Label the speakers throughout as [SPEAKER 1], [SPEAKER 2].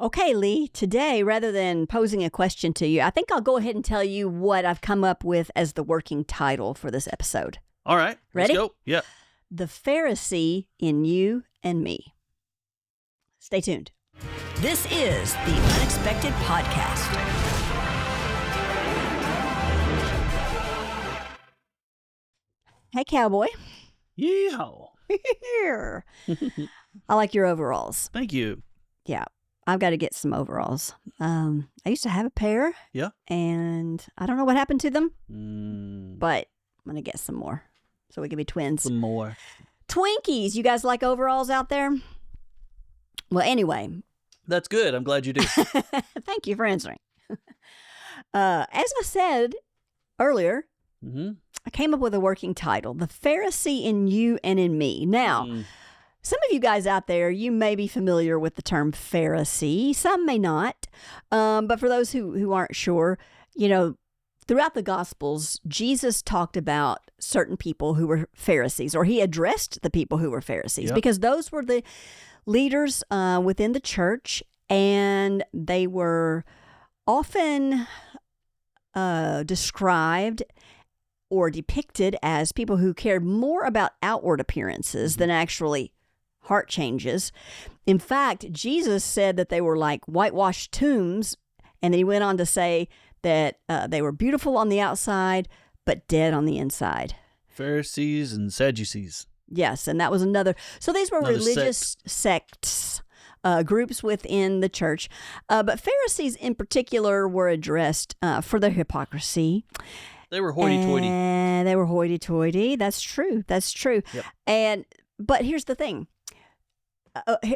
[SPEAKER 1] Okay, Lee, today, rather than posing a question to you, I think I'll go ahead and tell you what I've come up with as the working title for this episode.
[SPEAKER 2] All right.
[SPEAKER 1] Ready?
[SPEAKER 2] Let's go. Yeah.
[SPEAKER 1] The Pharisee in You and Me. Stay tuned. This is the Unexpected Podcast. Hey, cowboy.
[SPEAKER 2] Yeehaw.
[SPEAKER 1] Here. I like your overalls.
[SPEAKER 2] Thank you.
[SPEAKER 1] Yeah, I've got to get some overalls. I used to have a pair.
[SPEAKER 2] Yeah.
[SPEAKER 1] And I don't know what happened to them,
[SPEAKER 2] Mm,
[SPEAKER 1] but I'm going to get some more so we can be twins.
[SPEAKER 2] some more.
[SPEAKER 1] Twinkies. You guys like overalls out there? Well, anyway.
[SPEAKER 2] That's good. I'm glad you do.
[SPEAKER 1] Thank you for answering. As I said earlier,
[SPEAKER 2] Mm-hmm.
[SPEAKER 1] I came up with a working title, The Pharisee in You and in Me. Now, some of you guys out there, you may be familiar with the term Pharisee. Some may not. But for those who aren't sure, throughout the Gospels, Jesus talked about certain people who were Pharisees, or he addressed the people who were Pharisees,
[SPEAKER 2] Yep.
[SPEAKER 1] because those were the leaders within the church, and they were often described or depicted as people who cared more about outward appearances than actually heart changes. In fact, Jesus said that they were like whitewashed tombs, and then he went on to say that they were beautiful on the outside, but dead on the inside.
[SPEAKER 2] Pharisees and Sadducees.
[SPEAKER 1] Yes, and that was another. So these were
[SPEAKER 2] Another
[SPEAKER 1] religious sects, groups within the church. But Pharisees in particular were addressed for their hypocrisy.
[SPEAKER 2] They were hoity-toity.
[SPEAKER 1] And they were hoity-toity. That's true. That's true.
[SPEAKER 2] Yep.
[SPEAKER 1] But here's the thing.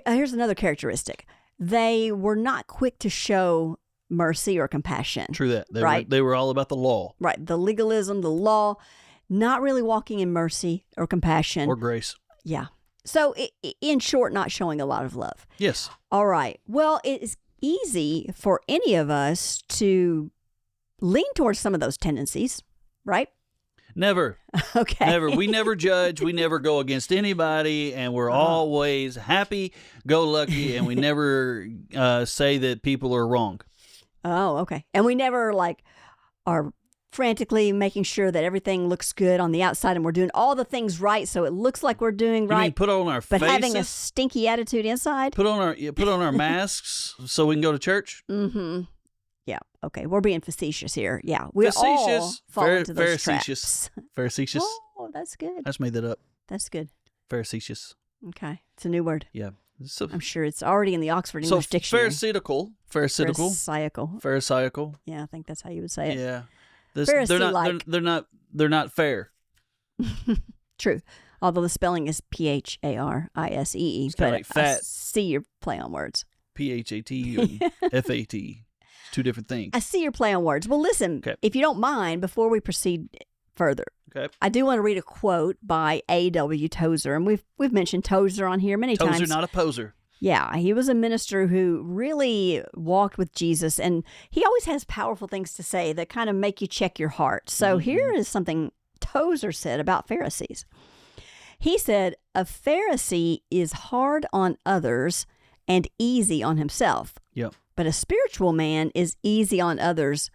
[SPEAKER 1] Here's another characteristic. They were not quick to show mercy or compassion.
[SPEAKER 2] True that.
[SPEAKER 1] Right.
[SPEAKER 2] They were all about the law.
[SPEAKER 1] Right. The legalism, the law, not really walking in mercy or compassion.
[SPEAKER 2] Or grace.
[SPEAKER 1] Yeah. So in short, not showing a lot of love.
[SPEAKER 2] Yes.
[SPEAKER 1] All right. Well, it's easy for any of us to lean towards some of those tendencies, right?
[SPEAKER 2] Never.
[SPEAKER 1] Okay.
[SPEAKER 2] Never. We never judge. We never go against anybody, and we're always happy-go-lucky, and we never say that people are wrong.
[SPEAKER 1] Oh, okay. And we never are frantically making sure that everything looks good on the outside and we're doing all the things right so it looks like we're doing
[SPEAKER 2] You
[SPEAKER 1] right.
[SPEAKER 2] mean put on our
[SPEAKER 1] but
[SPEAKER 2] faces?
[SPEAKER 1] having a stinky attitude inside?
[SPEAKER 2] Put on our masks so we can go to church?
[SPEAKER 1] Mm-hmm. Yeah. Okay. We're being facetious here. Yeah. We all
[SPEAKER 2] Facetious.
[SPEAKER 1] fall into those
[SPEAKER 2] Pharisee-cious.
[SPEAKER 1] traps.
[SPEAKER 2] Pharisee-cious.
[SPEAKER 1] Oh, that's good.
[SPEAKER 2] I just made that up.
[SPEAKER 1] That's good.
[SPEAKER 2] Pharisee-cious.
[SPEAKER 1] Okay. It's a new word.
[SPEAKER 2] Yeah. So,
[SPEAKER 1] I'm sure it's already in the Oxford English Dictionary.
[SPEAKER 2] Pharisaical.
[SPEAKER 1] Pharisaical. Yeah, I think that's how you would say it.
[SPEAKER 2] Yeah.
[SPEAKER 1] Pharisee-like.
[SPEAKER 2] They're not fair.
[SPEAKER 1] True. Although the spelling is Pharisee.
[SPEAKER 2] It's kinda like fat.
[SPEAKER 1] I see your play on words.
[SPEAKER 2] PHAT and FAT. It's two different things.
[SPEAKER 1] I see your play on words. Well, listen,
[SPEAKER 2] Okay.
[SPEAKER 1] if you don't mind, before we proceed further,
[SPEAKER 2] Okay.
[SPEAKER 1] I do want to read a quote by A.W. Tozer, and we've mentioned Tozer on here many times.
[SPEAKER 2] Tozer, not a poser.
[SPEAKER 1] Yeah, he was a minister who really walked with Jesus, and he always has powerful things to say that kind of make you check your heart. So here is something Tozer said about Pharisees. He said, "A Pharisee is hard on others and easy on himself,
[SPEAKER 2] Yep.
[SPEAKER 1] but a spiritual man is easy on others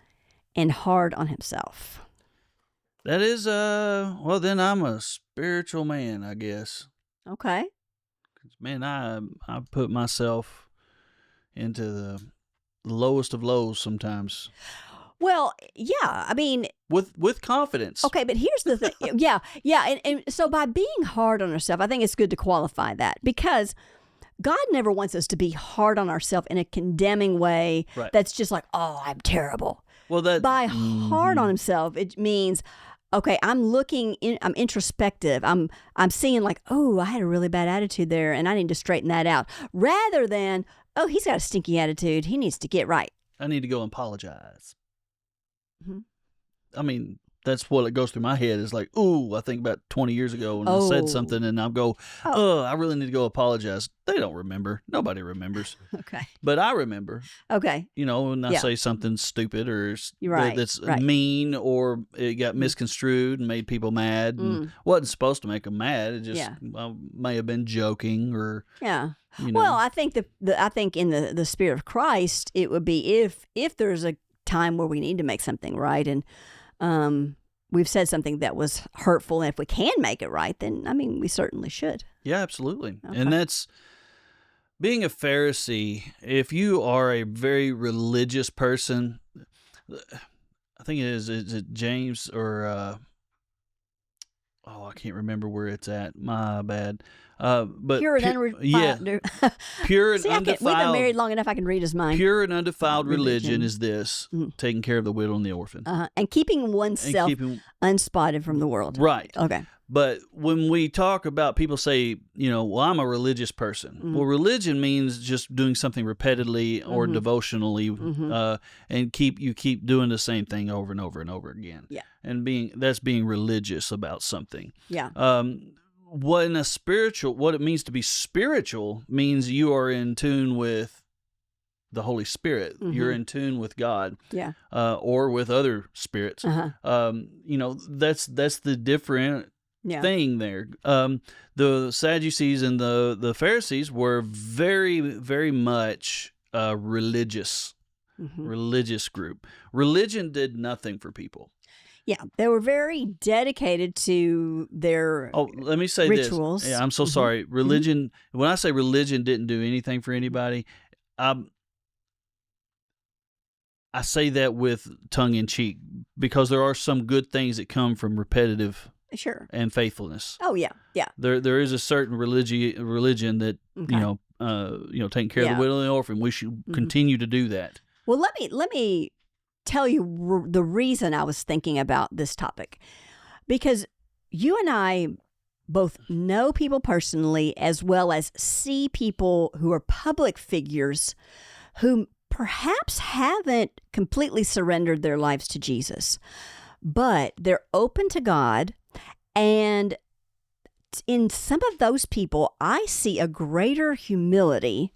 [SPEAKER 1] and hard on himself."
[SPEAKER 2] That is, well, then I'm a spiritual man, I guess.
[SPEAKER 1] Okay.
[SPEAKER 2] Man, I put myself into the lowest of lows sometimes.
[SPEAKER 1] Well, yeah, I mean,
[SPEAKER 2] With confidence.
[SPEAKER 1] okay, but here's the thing. Yeah. And so by being hard on ourselves, I think it's good to qualify that, because God never wants us to be hard on ourselves in a condemning way.
[SPEAKER 2] Right.
[SPEAKER 1] That's just like, oh, I'm terrible.
[SPEAKER 2] Well,
[SPEAKER 1] By hard on himself, it means, okay, I'm introspective. I'm seeing like, oh, I had a really bad attitude there and I need to straighten that out. Rather than, oh, he's got a stinky attitude. He needs to get right.
[SPEAKER 2] I need to go and apologize.
[SPEAKER 1] Mhm.
[SPEAKER 2] I mean, that's what it goes through my head. Is like, ooh, I think about 20 years ago when I said something, and I'll go, I really need to go apologize. They don't remember. Nobody remembers.
[SPEAKER 1] Okay.
[SPEAKER 2] But I remember.
[SPEAKER 1] Okay.
[SPEAKER 2] When I say something stupid or that's
[SPEAKER 1] right.
[SPEAKER 2] mean, or it got misconstrued and made people mad, and wasn't supposed to make them mad. It just may have been joking or
[SPEAKER 1] Well, I think I think in the spirit of Christ, it would be if there's a time where we need to make something right, and we've said something that was hurtful, and if we can make it right, then we certainly should.
[SPEAKER 2] Yeah, absolutely.
[SPEAKER 1] Okay.
[SPEAKER 2] And that's being a Pharisee. If you are a very religious person, I think is it James or I can't remember where it's at. My bad. But
[SPEAKER 1] pure and undefiled.
[SPEAKER 2] Pure and
[SPEAKER 1] See,
[SPEAKER 2] undefiled.
[SPEAKER 1] We've been married long enough. I can read his mind.
[SPEAKER 2] Pure and undefiled religion is this: taking care of the widow and the orphan,
[SPEAKER 1] and keeping oneself unspotted from the world.
[SPEAKER 2] Right.
[SPEAKER 1] Okay.
[SPEAKER 2] But when we talk about, people say, well, I'm a religious person. Well, religion means just doing something repetitively or devotionally, and you keep doing the same thing over and over and over again.
[SPEAKER 1] Yeah.
[SPEAKER 2] And that's being religious about something.
[SPEAKER 1] Yeah.
[SPEAKER 2] What it means to be spiritual means you are in tune with the Holy Spirit. You're in tune with God.
[SPEAKER 1] Yeah.
[SPEAKER 2] Or with other spirits. That's the different thing there. The Sadducees and the Pharisees were very, very much religious group. Religion did nothing for people.
[SPEAKER 1] Yeah, they were very dedicated to their
[SPEAKER 2] let me say
[SPEAKER 1] rituals.
[SPEAKER 2] this. Yeah, I'm so sorry. Religion, when I say religion didn't do anything for anybody, I say that with tongue in cheek, because there are some good things that come from repetitive and faithfulness.
[SPEAKER 1] Oh yeah.
[SPEAKER 2] There is a certain religion that taking care of the widow and the orphan. We should continue to do that.
[SPEAKER 1] Well, let me tell you the reason I was thinking about this topic, because you and I both know people personally, as well as see people who are public figures who perhaps haven't completely surrendered their lives to Jesus, but they're open to God. And in some of those people, I see a greater humility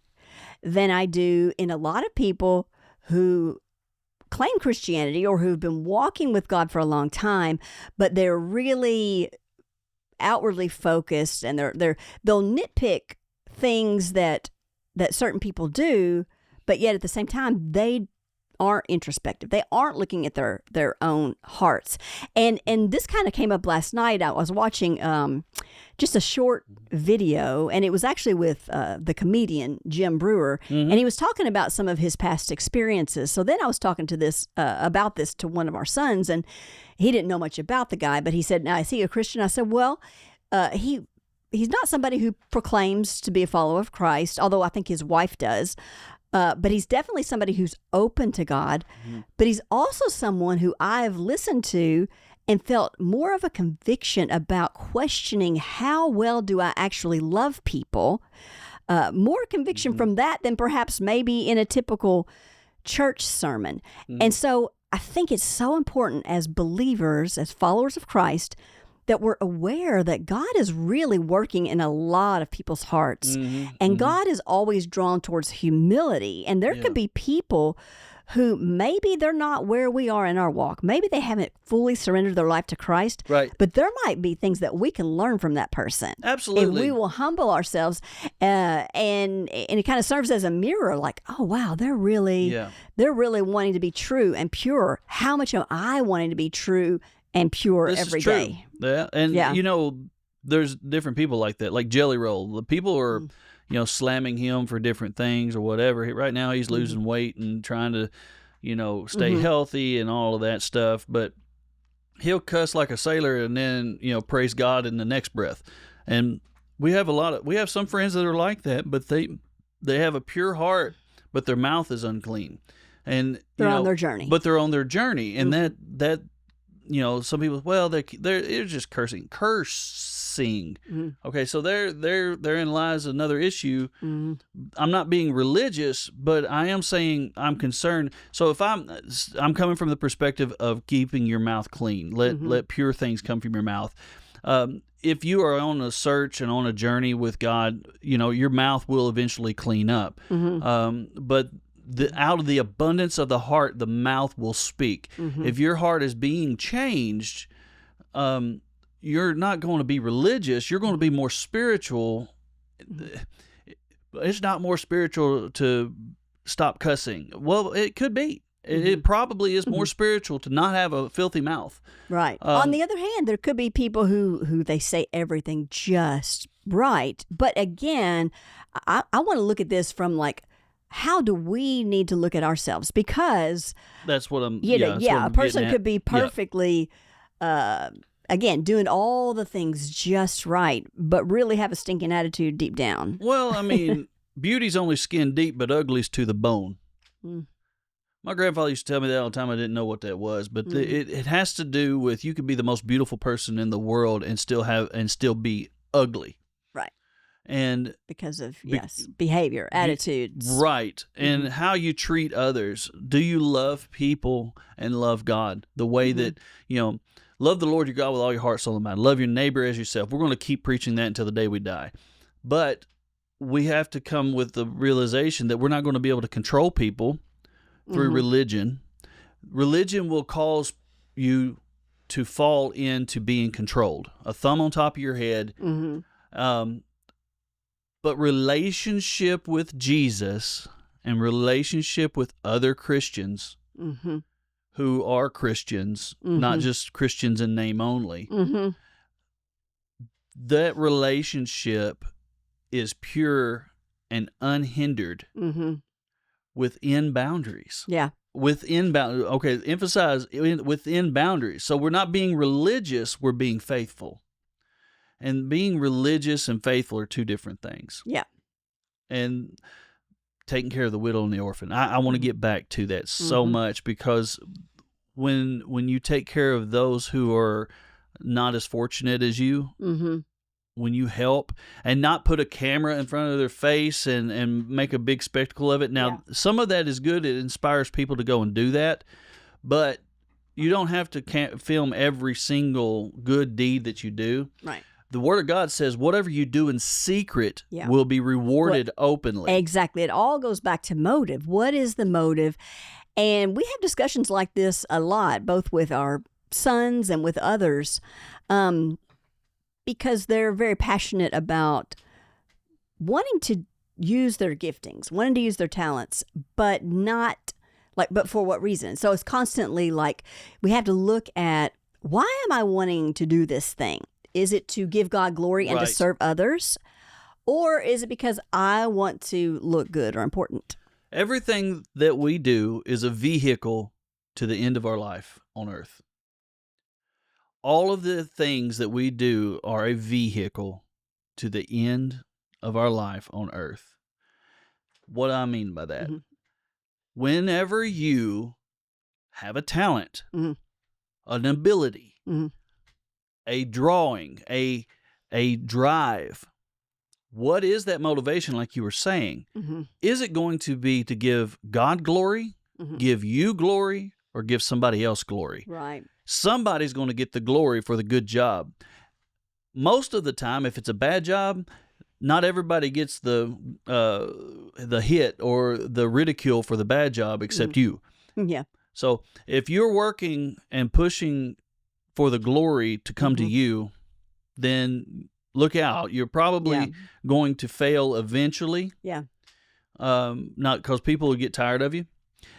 [SPEAKER 1] than I do in a lot of people who claim Christianity or who've been walking with God for a long time, but they're really outwardly focused, and they'll nitpick things that certain people do, but yet at the same time they aren't introspective. They aren't looking at their own hearts. And this kind of came up last night. I was watching just a short video, and it was actually with the comedian Jim Brewer, and he was talking about some of his past experiences. So then I was talking to about this to one of our sons, and he didn't know much about the guy, but he said, "Now, is he a Christian?" I said, "Well, he's not somebody who proclaims to be a follower of Christ, although I think his wife does. But he's definitely somebody who's open to God. But he's also someone who I've listened to and felt more of a conviction about questioning how well do I actually love people. More conviction from that than perhaps maybe in a typical church sermon. And so I think it's so important as believers, as followers of Christ, that we're aware that God is really working in a lot of people's hearts. And God is always drawn towards humility. And there could be people who maybe they're not where we are in our walk. Maybe they haven't fully surrendered their life to Christ.
[SPEAKER 2] Right.
[SPEAKER 1] But there might be things that we can learn from that person.
[SPEAKER 2] Absolutely.
[SPEAKER 1] If we will humble ourselves, and it kind of serves as a mirror, like, oh, wow, they're really wanting to be true and pure. How much am I wanting to be true and pure every day?
[SPEAKER 2] Yeah. And, there's different people like that, like Jelly Roll. The people are, slamming him for different things or whatever. Right now he's losing weight and trying to, stay healthy and all of that stuff. But he'll cuss like a sailor and then, praise God in the next breath. And we have some friends that are like that, but they have a pure heart, but their mouth is unclean. And
[SPEAKER 1] they're on their journey.
[SPEAKER 2] But they're on their journey. And that some people, well, they're just cursing. Okay, so therein lies another issue. I'm not being religious, but I am saying I'm concerned. So if I'm coming from the perspective of keeping your mouth clean, let pure things come from your mouth. If you are on a search and on a journey with God, your mouth will eventually clean up. But out of the abundance of the heart, the mouth will speak. If your heart is being changed, you're not going to be religious. You're going to be more spiritual. It's not more spiritual to stop cussing. Well, it could be. It probably is more spiritual to not have a filthy mouth.
[SPEAKER 1] Right. On the other hand, there could be people who they say everything just right. But again, I want to look at this from how do we need to look at ourselves? Because
[SPEAKER 2] that's what I'm.
[SPEAKER 1] A person could be perfectly, again, doing all the things just right, but really have a stinking attitude deep down.
[SPEAKER 2] Well, I mean, beauty's only skin deep, but ugly's to the bone. My grandfather used to tell me that all the time. I didn't know what that was, but it has to do with you could be the most beautiful person in the world and still be ugly.
[SPEAKER 1] Right.
[SPEAKER 2] And
[SPEAKER 1] because of behavior, attitudes.
[SPEAKER 2] Right. And how you treat others. Do you love people and love God the way that, love the Lord your God with all your heart, soul, and mind. Love your neighbor as yourself. We're going to keep preaching that until the day we die. But we have to come with the realization that we're not going to be able to control people through religion. Religion will cause you to fall into being controlled. A thumb on top of your head. But relationship with Jesus and relationship with other Christians who are Christians, not just Christians in name only, that relationship is pure and unhindered within boundaries.
[SPEAKER 1] Yeah.
[SPEAKER 2] Within boundaries. Okay, emphasize within boundaries. So we're not being religious, we're being faithful. And being religious and faithful are two different things.
[SPEAKER 1] Yeah.
[SPEAKER 2] And taking care of the widow and the orphan. I want to get back to that so much, because when you take care of those who are not as fortunate as you, when you help and not put a camera in front of their face and make a big spectacle of it. Now, some of that is good. It inspires people to go and do that. But you don't have to film every single good deed that you do.
[SPEAKER 1] Right.
[SPEAKER 2] The Word of God says whatever you do in secret will be rewarded openly.
[SPEAKER 1] Exactly. It all goes back to motive. What is the motive? And we have discussions like this a lot, both with our sons and with others, because they're very passionate about wanting to use their giftings, wanting to use their talents, but not but for what reason? So it's constantly we have to look at, why am I wanting to do this thing? Is it to give God glory and to serve others? Or is it because I want to look good or important?
[SPEAKER 2] Everything that we do is a vehicle to the end of our life on earth. All of the things that we do are a vehicle to the end of our life on earth. What do I mean by that? Whenever you have a talent, an ability, a drawing, a drive, what is that motivation, like you were saying? Is it going to be to give God glory, give you glory, or give somebody else glory?
[SPEAKER 1] Right.
[SPEAKER 2] Somebody's going to get the glory for the good job. Most of the time, if it's a bad job, not everybody gets the hit or the ridicule for the bad job except you.
[SPEAKER 1] Yeah.
[SPEAKER 2] So if you're working and pushing for the glory to come to you, then look out. You're probably going to fail eventually.
[SPEAKER 1] Yeah.
[SPEAKER 2] Not because people will get tired of you.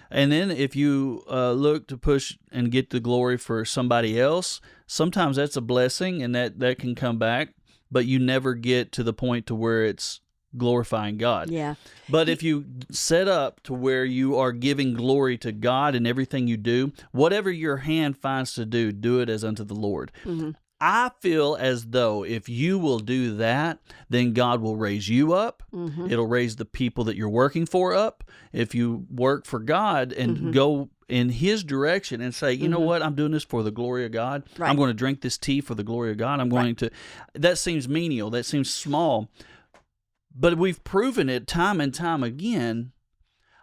[SPEAKER 2] And then if you look to push and get the glory for somebody else, sometimes that's a blessing and that can come back, but you never get to the point to where it's glorifying God.
[SPEAKER 1] Yeah.
[SPEAKER 2] But if you set up to where you are giving glory to God in everything you do, whatever your hand finds to do, do it as unto the Lord. I feel as though if you will do that, then God will raise you up.
[SPEAKER 1] Mm-hmm.
[SPEAKER 2] It'll raise the people that you're working for up. If you work for God and
[SPEAKER 1] Mm-hmm.
[SPEAKER 2] go in His direction and say, you know
[SPEAKER 1] Mm-hmm.
[SPEAKER 2] what, I'm doing this for the glory of God.
[SPEAKER 1] Right.
[SPEAKER 2] I'm going to drink this tea for the glory of God. I'm going to, that seems menial. That seems small. But we've proven it time and time again.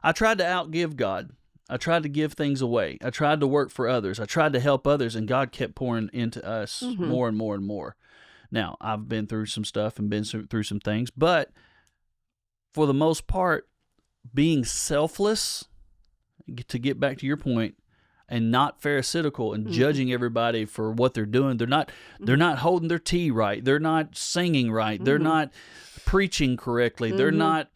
[SPEAKER 2] I tried to outgive God. I tried to give things away. I tried to work for others. I tried to help others, and God kept pouring into us more and more and more. Now, I've been through some stuff and been through some things, but for the most part, being selfless, to get back to your point, and not pharisaical and judging everybody for what they're doing. They're not holding their tea right. They're not singing right. They're not preaching correctly. They're not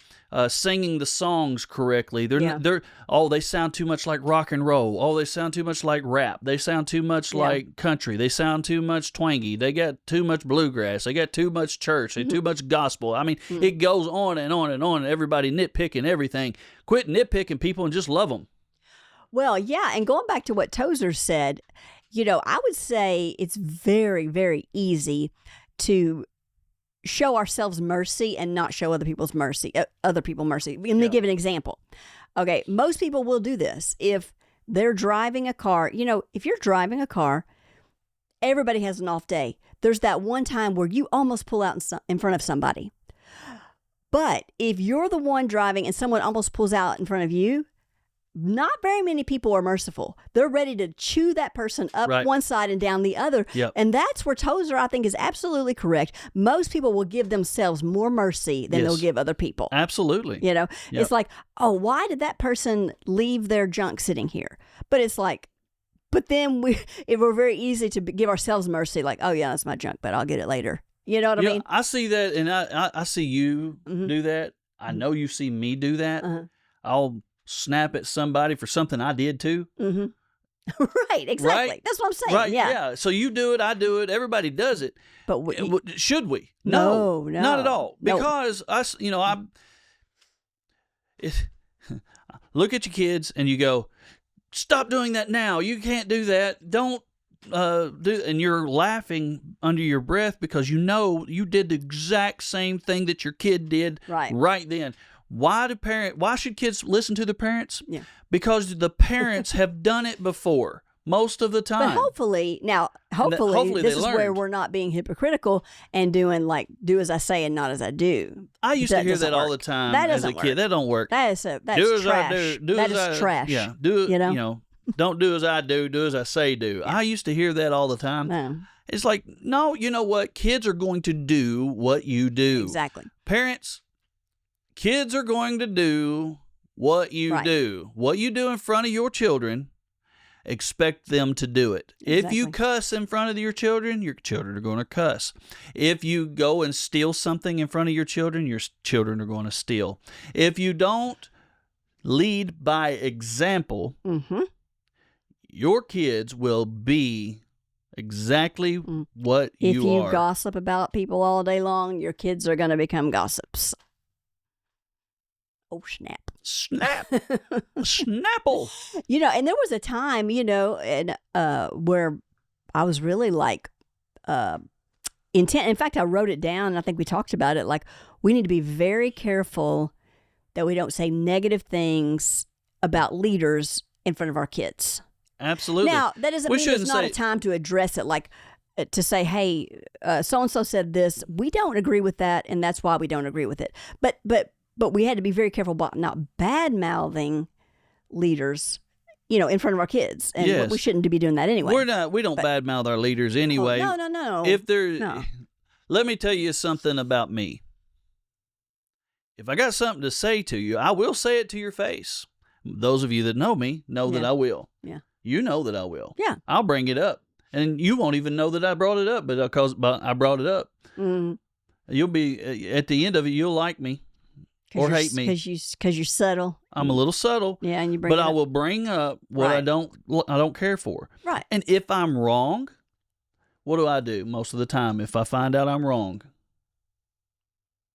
[SPEAKER 2] singing the songs correctly. They sound too much like rock and roll. Oh, they sound too much like rap. They sound too much like country. They sound too much twangy. They got too much bluegrass. They got too much church. They too much gospel. I mean, it goes on and on and on. And everybody nitpicking everything. Quit nitpicking people and just love them.
[SPEAKER 1] Well, yeah, and going back to what Tozer said, I would say it's very, very easy to show ourselves mercy and not show other people mercy. Let me give an example. Okay, most people will do this. If they're driving a car, if you're driving a car, everybody has an off day. There's that one time where you almost pull out in front of somebody. But if you're the one driving and someone almost pulls out in front of you, not very many people are merciful. They're ready to chew that person up one side and down the other.
[SPEAKER 2] Yep.
[SPEAKER 1] And that's where Tozer, I think, is absolutely correct. Most people will give themselves more mercy than they'll give other people.
[SPEAKER 2] Absolutely.
[SPEAKER 1] It's like, oh, why did that person leave their junk sitting here? But it's like, but then we're very easy to give ourselves mercy. Like, oh, yeah, that's my junk, but I'll get it later. You know what I mean?
[SPEAKER 2] I see that, and I see you do that. I know you see me do that. I'll snap at somebody for something I did too.
[SPEAKER 1] Right, exactly.
[SPEAKER 2] Right?
[SPEAKER 1] That's what I'm saying.
[SPEAKER 2] Right,
[SPEAKER 1] yeah.
[SPEAKER 2] So you do it, I do it, everybody does it.
[SPEAKER 1] But
[SPEAKER 2] should we?
[SPEAKER 1] No,
[SPEAKER 2] not at all. Because look at your kids and you go, stop doing that now. You can't do that. Don't and you're laughing under your breath because you did the exact same thing that your kid did right then. Why should kids listen to the parents?
[SPEAKER 1] Yeah.
[SPEAKER 2] Because the parents have done it before most of the time.
[SPEAKER 1] But hopefully this is where we're not being hypocritical and doing like, do as I say and not as I do.
[SPEAKER 2] I used to hear that all the time as a kid. That don't work.
[SPEAKER 1] That's trash. That is trash.
[SPEAKER 2] Yeah. Don't do as I do as I say do. Yeah. I used to hear that all the time.
[SPEAKER 1] No.
[SPEAKER 2] It's like, no, you know what? Kids are going to do what you do.
[SPEAKER 1] Exactly.
[SPEAKER 2] Parents, kids are going to do what you do. What you do in front of your children, expect them to do it.
[SPEAKER 1] Exactly.
[SPEAKER 2] If you cuss in front of your children are going to cuss. If you go and steal something in front of your children are going to steal. If you don't lead by example, your kids will be exactly what you are.
[SPEAKER 1] If you gossip about people all day long, your kids are going to become gossips. Oh, snap.
[SPEAKER 2] Snapple.
[SPEAKER 1] And there was a time, where I was really like intent. In fact, I wrote it down, and I think we talked about it. Like, we need to be very careful that we don't say negative things about leaders in front of our kids.
[SPEAKER 2] Absolutely.
[SPEAKER 1] Now, that doesn't mean it's not a time to address it, like to say, hey, so-and-so said this. We don't agree with that, and that's why we don't agree with it. But we had to be very careful about not bad-mouthing leaders, in front of our kids. And we shouldn't be doing that anyway.
[SPEAKER 2] We don't badmouth our leaders anyway.
[SPEAKER 1] Oh, no.
[SPEAKER 2] Let me tell you something about me. If I got something to say to you, I will say it to your face. Those of you that know me know that I will.
[SPEAKER 1] Yeah.
[SPEAKER 2] You know that I will.
[SPEAKER 1] Yeah.
[SPEAKER 2] I'll bring it up. And you won't even know that I brought it up, but I brought it up. You'll be, at the end of it, you'll like me or hate me.
[SPEAKER 1] Because you're subtle.
[SPEAKER 2] I'm a little subtle.
[SPEAKER 1] Yeah, and you bring it up.
[SPEAKER 2] But I will bring up what I don't care for.
[SPEAKER 1] Right.
[SPEAKER 2] And if I'm wrong, what do I do most of the time if I find out I'm wrong?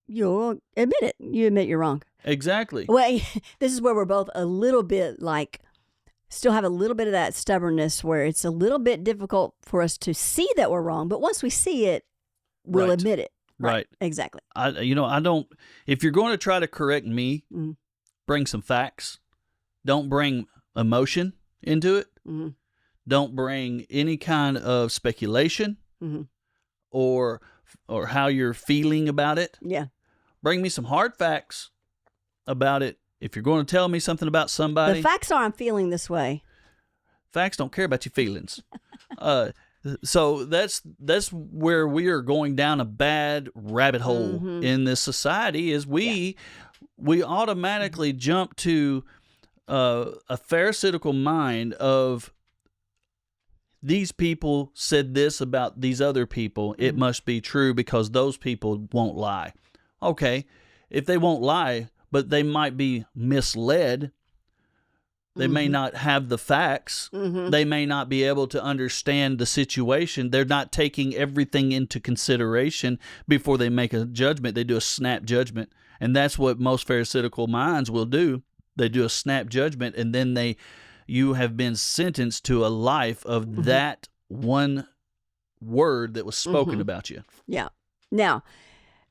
[SPEAKER 1] You'll admit it. You admit you're wrong.
[SPEAKER 2] Exactly.
[SPEAKER 1] Well, this is where we're both a little bit like still have a little bit of that stubbornness where it's a little bit difficult for us to see that we're wrong. But once we see it, we'll
[SPEAKER 2] Right.
[SPEAKER 1] admit it.
[SPEAKER 2] Right.
[SPEAKER 1] Exactly.
[SPEAKER 2] I don't, if you're going to try to correct me, bring some facts. Don't bring emotion into it.
[SPEAKER 1] Mm-hmm.
[SPEAKER 2] Don't bring any kind of speculation or how you're feeling about it.
[SPEAKER 1] Yeah.
[SPEAKER 2] Bring me some hard facts about it. If you're going to tell me something about somebody,
[SPEAKER 1] The facts are I'm feeling this way.
[SPEAKER 2] facts don't care about your feelings. So that's where we are going down a bad rabbit hole in this society. Is we automatically jump to a Pharisaical mind of these people said this about these other people. It must be true because those people won't lie. Okay, if they won't lie, but they might be misled. They may not have the facts. They may not be able to understand the situation. They're not taking everything into consideration before they make a judgment. They do a snap judgment. And that's what most Pharisaical minds will do. They do a snap judgment, and then you have been sentenced to a life of that one word that was spoken about you.
[SPEAKER 1] Yeah. Now,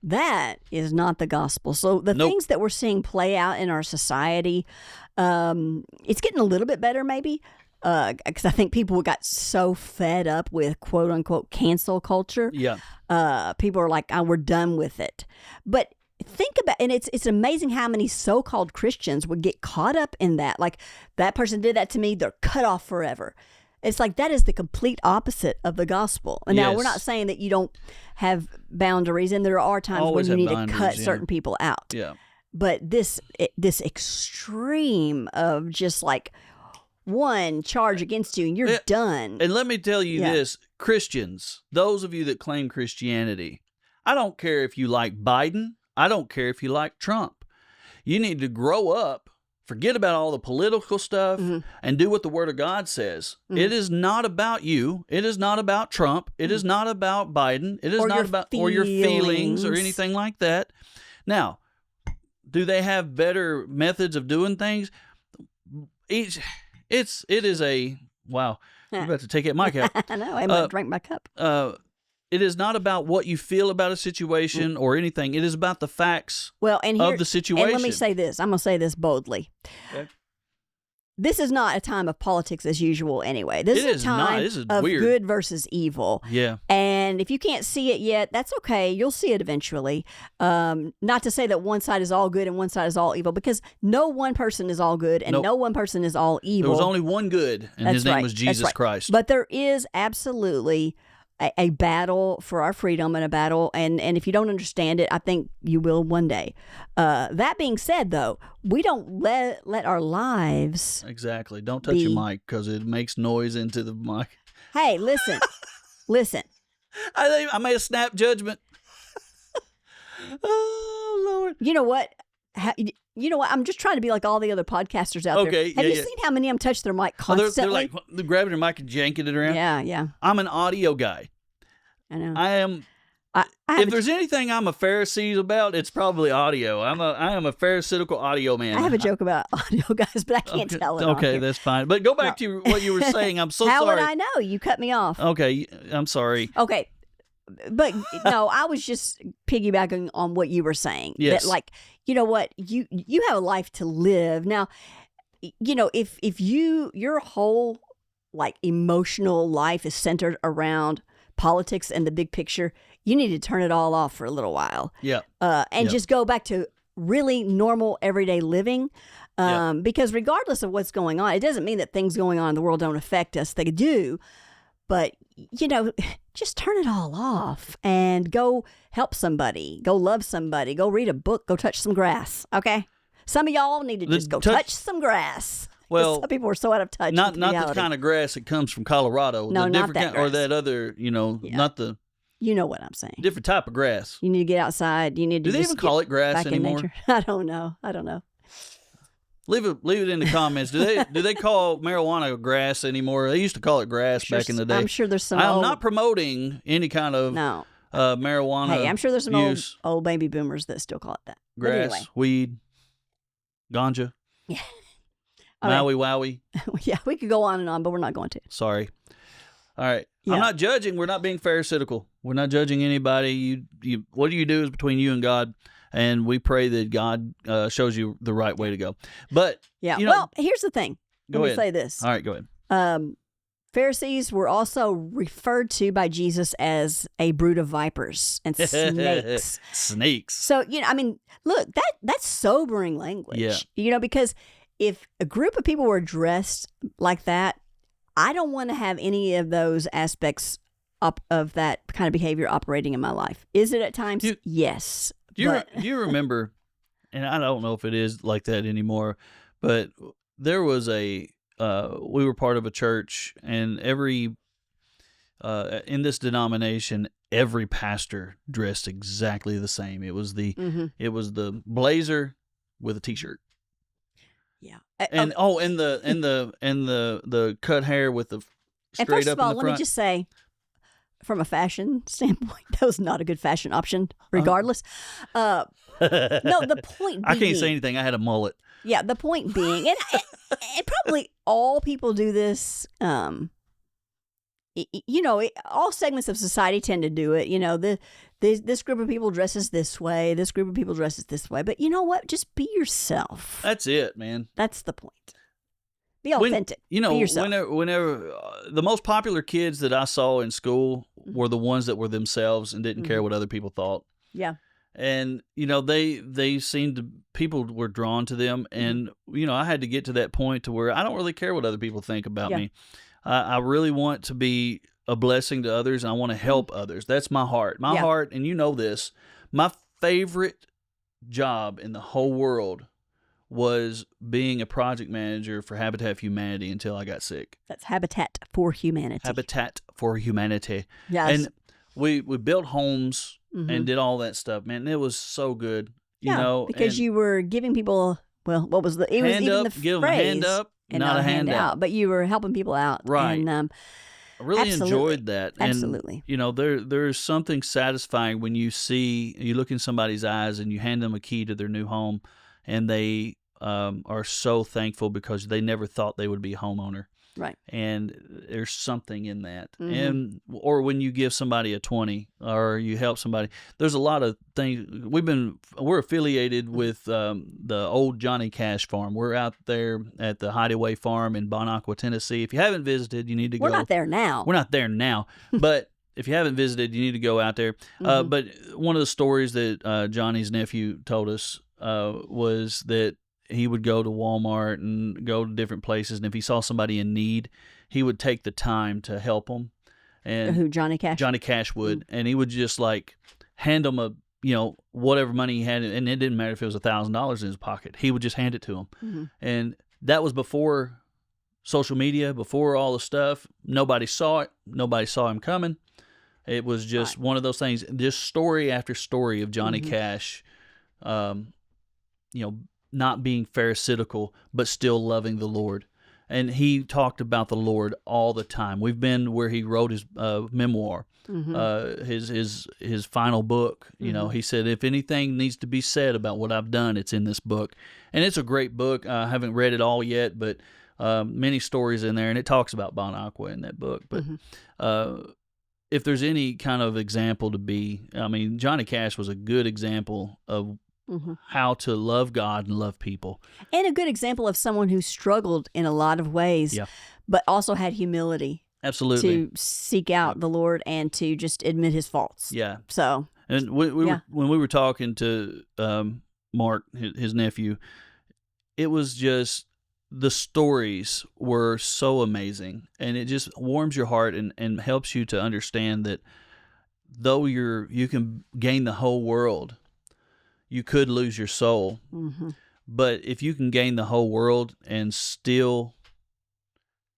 [SPEAKER 1] that is not the gospel. So the things that we're seeing play out in our society, it's getting a little bit better maybe, because I think people got so fed up with quote unquote cancel culture.
[SPEAKER 2] Yeah.
[SPEAKER 1] People are like, oh, we're done with it. But think about, and it's amazing how many so-called Christians would get caught up in that. Like, that person did that to me, they're cut off forever. It's like that is the complete opposite of the gospel. And now we're not saying that you don't have boundaries, and there are times
[SPEAKER 2] Always
[SPEAKER 1] when you need
[SPEAKER 2] have
[SPEAKER 1] to cut
[SPEAKER 2] boundaries,
[SPEAKER 1] certain people out.
[SPEAKER 2] Yeah.
[SPEAKER 1] But this extreme of just like one charge against you and you're done.
[SPEAKER 2] And let me tell you this, Christians, those of you that claim Christianity, I don't care if you like Biden. I don't care if you like Trump. You need to grow up, forget about all the political stuff, and do what the Word of God says. It is not about you. It is not about Trump. It is not about Biden. It is not about or your feelings or anything like that. Now, do they have better methods of doing things? It is a wow. You're about to take that mic out.
[SPEAKER 1] I know. I'm going to drink my cup.
[SPEAKER 2] It is not about what you feel about a situation or anything. It is about the facts of the situation.
[SPEAKER 1] And let me say this. I'm going to say this boldly. Okay. This is not a time of politics as usual anyway. This is a time of weird. Good versus evil.
[SPEAKER 2] Yeah.
[SPEAKER 1] And if you can't see it yet, that's okay. You'll see it eventually. Not to say that one side is all good and one side is all evil, because no one person is all good and no one person is all evil.
[SPEAKER 2] There was only one good, and his name was Jesus Christ.
[SPEAKER 1] But there is absolutely a battle for our freedom, and a battle, and if you don't understand it, I think you will one day. That being said, though, we don't let our lives
[SPEAKER 2] Don't touch your mic because it makes noise into the mic.
[SPEAKER 1] Hey, listen.
[SPEAKER 2] I made a snap judgment. Oh Lord!
[SPEAKER 1] You know what? I'm just trying to be like all the other podcasters out there. Have you seen how many of them touch their mic constantly?
[SPEAKER 2] They're grabbing their mic and janking it around.
[SPEAKER 1] Yeah.
[SPEAKER 2] I'm an audio guy.
[SPEAKER 1] I know.
[SPEAKER 2] I am. If there's anything I'm a Pharisee about, it's probably audio. I am a Pharisaical audio man.
[SPEAKER 1] I have a joke about audio guys, but I can't tell it.
[SPEAKER 2] Okay, that's fine. But go back to what you were saying. I'm so sorry.
[SPEAKER 1] How would I know? You cut me off.
[SPEAKER 2] Okay, I'm sorry.
[SPEAKER 1] Okay. But no, I was just piggybacking on what you were saying.
[SPEAKER 2] Yes.
[SPEAKER 1] That, like, you know what? You have a life to live. Now, you know, if your whole like emotional life is centered around politics and the big picture, you need to turn it all off for a little while.
[SPEAKER 2] Yeah.
[SPEAKER 1] And just go back to really normal everyday living. Because regardless of what's going on, it doesn't mean that things going on in the world don't affect us. They do. But, you know, just turn it all off and go help somebody, go love somebody, go read a book, go touch some grass. Okay. Some of y'all need to just go touch some grass. Well, some people are so out of touch.
[SPEAKER 2] Not the kind of grass that comes from Colorado.
[SPEAKER 1] No, not that grass.
[SPEAKER 2] Or that other, not the.
[SPEAKER 1] You know what I'm saying.
[SPEAKER 2] Different type of grass.
[SPEAKER 1] You need to get outside. You need to.
[SPEAKER 2] Do they even call it grass anymore?
[SPEAKER 1] I don't know.
[SPEAKER 2] Leave it in the comments. Do they call marijuana grass anymore? They used to call it grass back in the day.
[SPEAKER 1] I'm sure there's some.
[SPEAKER 2] I'm not promoting any kind of marijuana.
[SPEAKER 1] Hey, I'm sure there's some old baby boomers that still call it that.
[SPEAKER 2] Grass,
[SPEAKER 1] anyway.
[SPEAKER 2] weed, ganja.
[SPEAKER 1] Yeah.
[SPEAKER 2] Maui wowie.
[SPEAKER 1] Yeah, we could go on, but we're not going to.
[SPEAKER 2] Sorry. All right.
[SPEAKER 1] Yeah.
[SPEAKER 2] I'm not judging. We're not being pharisaical. We're not judging anybody. You what you do is between you and God, and we pray that God shows you the right way to go. But
[SPEAKER 1] yeah,
[SPEAKER 2] you know,
[SPEAKER 1] well, here's the thing. Let me say this.
[SPEAKER 2] All right, go ahead.
[SPEAKER 1] Pharisees were also referred to by Jesus as a brood of vipers and snakes.
[SPEAKER 2] Snakes.
[SPEAKER 1] So, I mean, look, that's sobering language.
[SPEAKER 2] Yeah.
[SPEAKER 1] Because if a group of people were dressed like that, I don't want to have any of those aspects of that kind of behavior operating in my life. Is it at times? Yes.
[SPEAKER 2] Do you remember, and I don't know if it is like that anymore, but there was we were part of a church, and in this denomination, every pastor dressed exactly the same. It was the blazer with a t-shirt.
[SPEAKER 1] Yeah.
[SPEAKER 2] And the cut hair with the straight
[SPEAKER 1] first
[SPEAKER 2] up
[SPEAKER 1] of all,
[SPEAKER 2] in the front.
[SPEAKER 1] let me just say, from a fashion standpoint, that was not a good fashion option, regardless. No, the point being,
[SPEAKER 2] I can't say anything. I had a mullet.
[SPEAKER 1] Yeah, the point being, and probably all people do this. All segments of society tend to do it. This group of people dresses this way. This group of people dresses this way. But you know what? Just be yourself.
[SPEAKER 2] That's it, man.
[SPEAKER 1] That's the point. Be authentic. Be yourself.
[SPEAKER 2] Whenever the most popular kids that I saw in school were the ones that were themselves and didn't care what other people thought.
[SPEAKER 1] Yeah.
[SPEAKER 2] And, they seemed to, people were drawn to them. And, I had to get to that point to where I don't really care what other people think about me. I really want to be a blessing to others, and I want to help others. That's my heart. My heart, and you know this, my favorite job in the whole world was being a project manager for Habitat for Humanity until I got sick.
[SPEAKER 1] That's Habitat for Humanity.
[SPEAKER 2] Habitat for Humanity.
[SPEAKER 1] Yes.
[SPEAKER 2] And we built homes and did all that stuff, man. It was so good,
[SPEAKER 1] because you were giving people, what was it was even the phrase,
[SPEAKER 2] give them a hand up, and not a handout.
[SPEAKER 1] But you were helping people out.
[SPEAKER 2] Right.
[SPEAKER 1] And,
[SPEAKER 2] I really enjoyed that. And,
[SPEAKER 1] absolutely.
[SPEAKER 2] There's something satisfying when you look in somebody's eyes and you hand them a key to their new home, and they are so thankful because they never thought they would be a homeowner.
[SPEAKER 1] Right.
[SPEAKER 2] And there's something in that. Or when you give somebody a 20 or you help somebody, there's a lot of things. We're affiliated with the old Johnny Cash farm. We're out there at the Hideaway Farm in Bon Aqua, Tennessee. If you haven't visited, you need to go.
[SPEAKER 1] We're not there now.
[SPEAKER 2] But if you haven't visited, you need to go out there. But one of the stories that Johnny's nephew told us was that he would go to Walmart and go to different places, and if he saw somebody in need, he would take the time to help them. And
[SPEAKER 1] who, Johnny Cash?
[SPEAKER 2] Johnny Cash would, and he would just hand them whatever money he had, and it didn't matter if it was $1,000 in his pocket. He would just hand it to them, and that was before social media, before all the stuff. Nobody saw it. Nobody saw him coming. It was just one of those things. Just story after story of Johnny Cash, not being pharisaical, but still loving the Lord. And he talked about the Lord all the time. We've been where he wrote his memoir, his final book. He said, if anything needs to be said about what I've done, it's in this book. And it's a great book. I haven't read it all yet, but many stories in there. And it talks about Bon Aqua in that book. But if there's any kind of example to be, Johnny Cash was a good example of how to love God and love people. And
[SPEAKER 1] a good example of someone who struggled in a lot of ways, but also had humility.
[SPEAKER 2] Absolutely.
[SPEAKER 1] To seek out the Lord and to just admit his faults.
[SPEAKER 2] Yeah.
[SPEAKER 1] So.
[SPEAKER 2] And when we were talking to Mark, his nephew, it was just, the stories were so amazing. And it just warms your heart and helps you to understand that though you can gain the whole world, you could lose your soul. But if you can gain the whole world and still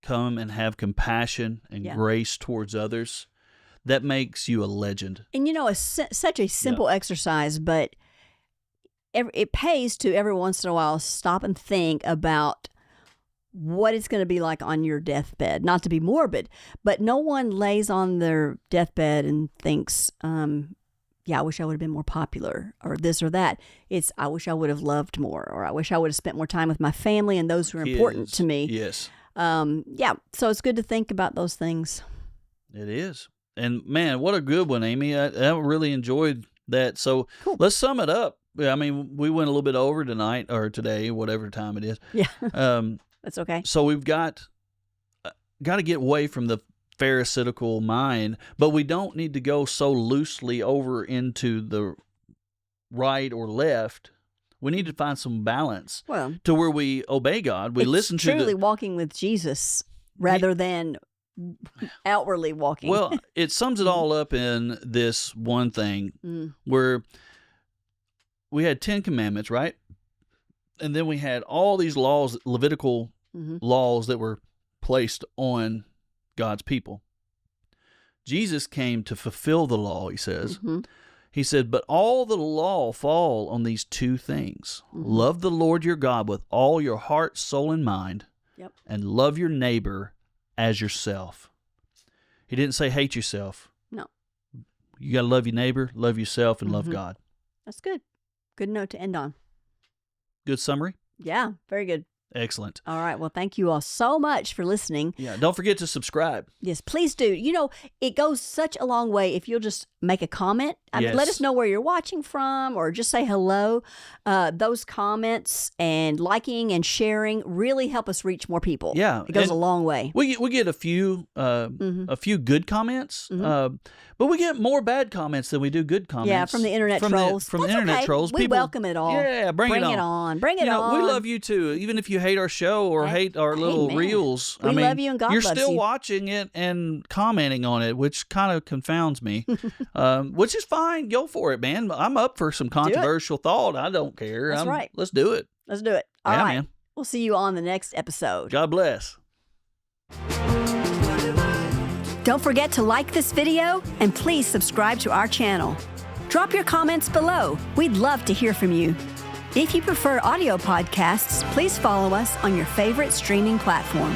[SPEAKER 2] come and have compassion and grace towards others, that makes you a legend. And it's
[SPEAKER 1] such a simple exercise, but it pays to every once in a while stop and think about what it's going to be like on your deathbed. Not to be morbid, but no one lays on their deathbed and thinks, I wish I would have been more popular or this or that. It's, I wish I would have loved more, or I wish I would have spent more time with my family and those who are important to me.
[SPEAKER 2] Yes.
[SPEAKER 1] So it's good to think about those things.
[SPEAKER 2] It is. And man, what a good one, Amy. I really enjoyed that. So Let's sum it up. I mean, we went a little bit over tonight or today, whatever time it is.
[SPEAKER 1] Yeah. That's okay.
[SPEAKER 2] So we've got to get away from the Pharisaical mind, but we don't need to go so loosely over into the right or left. We need to find some balance to where we obey God. We listen to
[SPEAKER 1] truly walking with Jesus rather than outwardly walking.
[SPEAKER 2] Well, it sums it all up in this one thing where we had 10 commandments, right? And then we had all these laws, Levitical laws that were placed on God's people. Jesus came to fulfill the law, he says. He said, but all the law fall on these two things. Love the Lord your God with all your heart, soul, and mind, and love your neighbor as yourself. He didn't say hate yourself.
[SPEAKER 1] No.
[SPEAKER 2] You got to love your neighbor, love yourself, and love God.
[SPEAKER 1] That's good. Good note to end on.
[SPEAKER 2] Good summary?
[SPEAKER 1] Yeah, very good.
[SPEAKER 2] Excellent.
[SPEAKER 1] All right. Well, thank you all so much for listening.
[SPEAKER 2] Yeah. Don't forget to subscribe.
[SPEAKER 1] Yes, please do. You know, it goes such a long way if you'll just make a comment. I mean, let us know where you're watching from or just say hello. Those comments and liking and sharing really help us reach more people.
[SPEAKER 2] Yeah.
[SPEAKER 1] It goes a long way.
[SPEAKER 2] We get a few good comments, but we get more bad comments than we do good comments.
[SPEAKER 1] Yeah, from the internet trolls.
[SPEAKER 2] From the internet trolls.
[SPEAKER 1] We welcome it all.
[SPEAKER 2] Yeah, bring it on.
[SPEAKER 1] Bring it on.
[SPEAKER 2] We love you too. Even if you hate our show or hate our little reels.
[SPEAKER 1] We love you and God loves you.
[SPEAKER 2] You're still watching it and commenting on it, which kind of confounds me. Which is fine. Go for it, man. I'm up for some controversial thought. I don't care.
[SPEAKER 1] That's right.
[SPEAKER 2] Let's do it.
[SPEAKER 1] Let's do it. All right.
[SPEAKER 2] Man.
[SPEAKER 1] We'll see you on the next episode.
[SPEAKER 2] God bless.
[SPEAKER 1] Don't forget to like this video and please subscribe to our channel. Drop your comments below. We'd love to hear from you. If you prefer audio podcasts, please follow us on your favorite streaming platform.